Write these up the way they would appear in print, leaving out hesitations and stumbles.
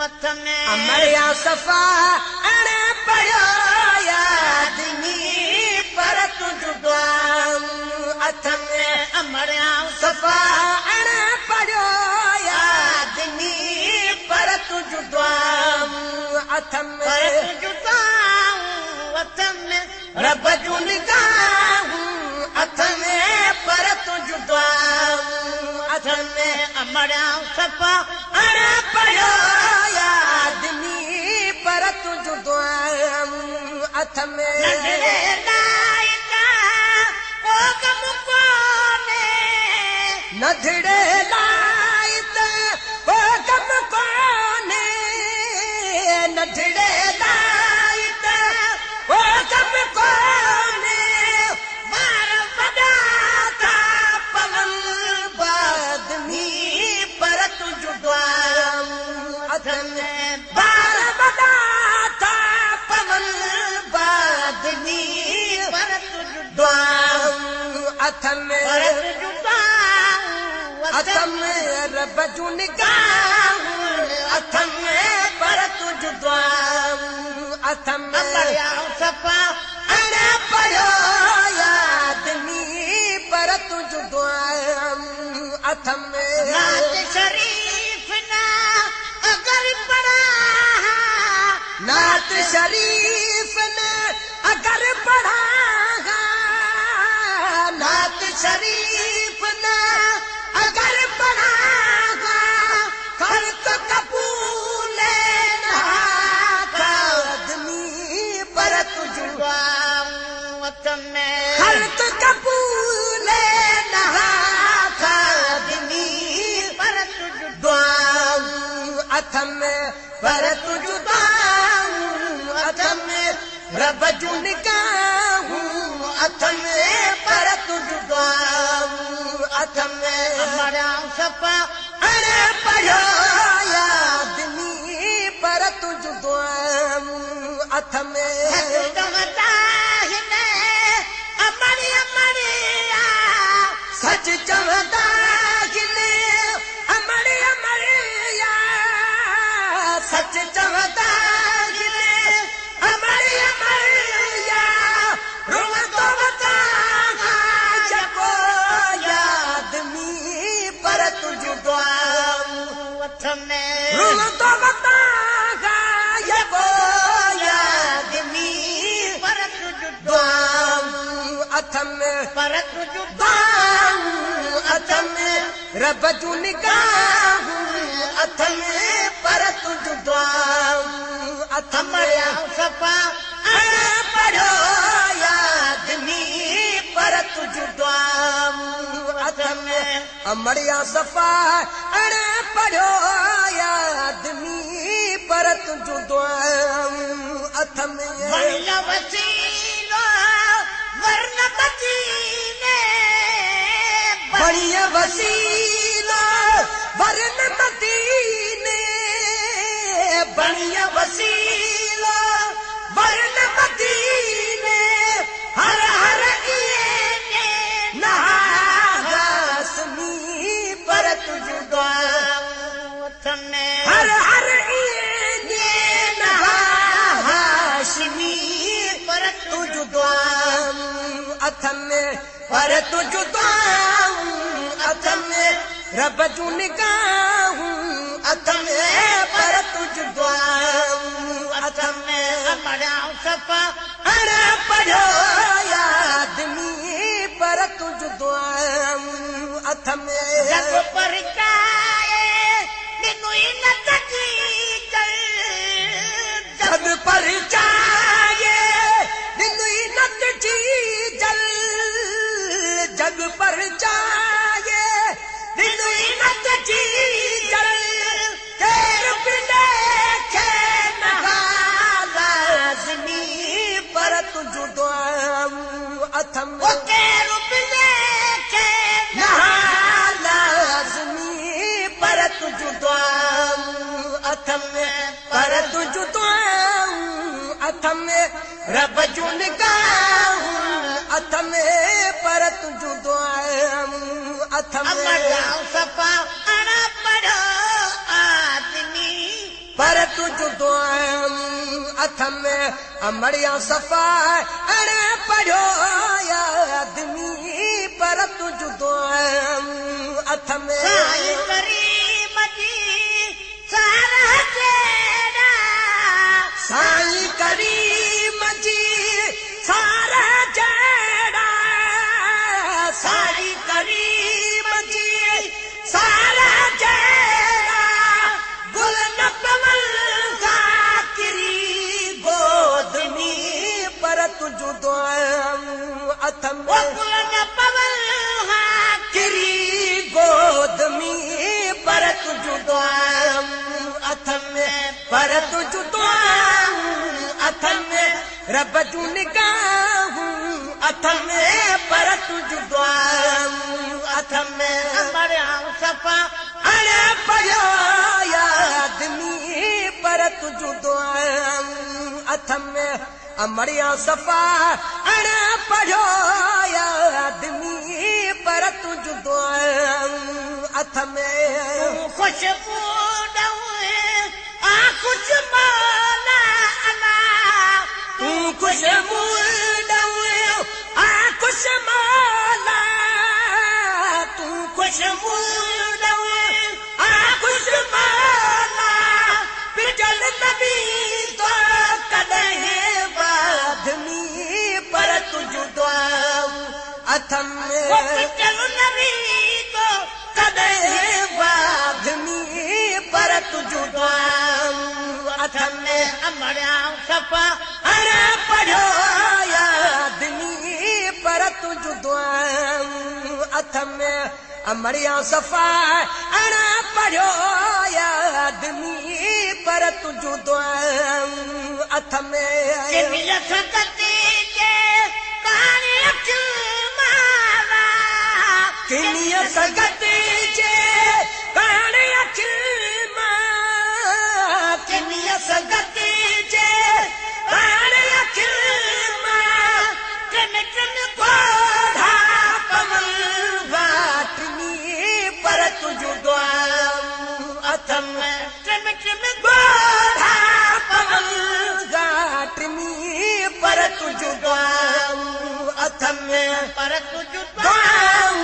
अमरिया सफ़ा अणे पढ़ियो यादनी पर तुझ अथ में अमरिया सफ़ा अणे पढ़ियो यादनी पर तुझ अथ में रब जूं निगाहूं अथ में पर तुझ अथ में अमरिया सफ़ा अणे पढ़ियो यादनी पर तुझ अथ में नधड़े लाइत ओ कम कोने नधड़े लाइत ओ कम कोने मार वॾा था पवन बादमी पर तुझ अथ में बार वॾा था पवन बादमी पर तुझ अथ में अथ में रब जूं निगाहूं अथ में पर तुझ अथ में सफ़ा अणे पढ़ियो यादनी पर तुझ अथ में शरीफ़ न अगर पढ़ा नात शरीफ़ न अगर पढ़ा नात शरीफ़ न अगर पढ़ा खर्च कबूल आदमी पर तुझ अथ में खर्च कबूल आदमी पर तुझ अथ में पर तुझ अथ में रब जूं निगाहूं अथ में पर तुझ अथ में अमरिया सफ़ा अणे पढ़ियो यादनी पर तुझ अथ में चवंदा हिन अमरिया अमरिया सच चवंदा हिन अमरिया अमरिया सच चवंदा हिन अमरिया अमरिया रुवंदो वता जेको यादनी पर तुझ अथ में रुवंदो वता जेको यादनी पर तुझ अथ में पर तुझ अथ में रब जूं निगाहूं अथ में पर तुझ अथ में सफ़ा अणे पढ़ियो यादनी पर तुझ अथ में अमरिया सफ़ा अणे पढ़ियो यादनी पर तुझ अथ में वसीलो वरन मदीने बढ़िया वसीलो वरन मदीने बढ़िया वसीलो वरन मदीने हर हर नहासमी पर तुझ अथ में हर हर नहासमी पर तुझ अथ में पर तुझ अथ में रब जूं निगाहूं अथ में पर तुझ अथ में अमरिया सफ़ा अणे पढ़ियो यादनी पर तुझ अथ में जग परिचाए ॾिनुई नत जी जग परिचाए ॾिनुई नत जी जग परिचाए ॾिनुई नत जी केर बि लेखे नहा लाज़मी पर तुझ अथ में केर बि लेखे नहा लाज़मी पर तुझ अथ में पर तुझ अथ में रब जूं निगाहूं अथ में पर तुझ अथ में सफ़ा अणे पढ़ियो आदमी पर तुझो दुआम अथ में अमड़िया सफ़ा अड़े पढ़ो या आदमी पर तुझो दुआम अथ में साईं करीम जी सारा जेड़ा साईं करीम जी सारा जेड़ा साईं करीम जी सारा जेड़ा गुल न पवल ज़ाकिरी गोद में पर तुझो दुआम अथ वो में गुल न पवल किरी गोद में पर तुझो दुआम अथ में पर तुझो दुआम अथ में रब जूं निगाहूं अथ में पर तुझो दुआम अथ में अमड़िया सफ़ा अरे पढ़ो या आदमी पर तुझो दुआम अथ में अमड़िया सफ़ा अरे पढ़ो या आदमी पर तुझो दुआम अथ में खुशबू डवे आ कुछ माना अला तू खुशबू डवे आ कुछ माला तू खुशबू डवे आ कुछ माला पिजल नबी तो कदे बाद में पर तुझो दुआम अथ वो में चल नबी तो कदे बाद में पर तुझो दुआम अथ में अमड़िया सफ़ा अरे पढ़ो या आदमी पर तुझो दुआम अथ में अमड़िया सफ़ा अरे पढ़ो या आदमी पर तुझो दुआम अथ में किनिया सकती के कानी अखिल मारा किनिया सगती जे काने अखिल मां किनिया सगती जे काने अखिल मां किन किन कोढ़ा कमल वाटनी पर तुझो दुआम अथ में किन किन कोढ़ा कमल वाटनी पर तुझो दुआम अथ में पर तुझो दुआम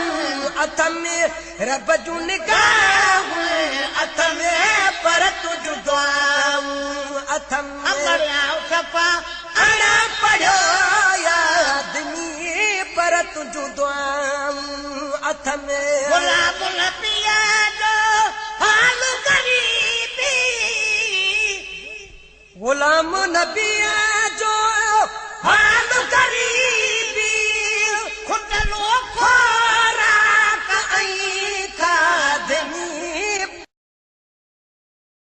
अथ में रब जूं निगाहूं अथ में पर तुझो दुआम अथ में अमड़िया सफ़ा अड़ा पढ़ो या आदमी पर तुझो दुआम अथ में गुलाब नबिया जो हाल गरीबी गुलाम नबिया जो हाल करी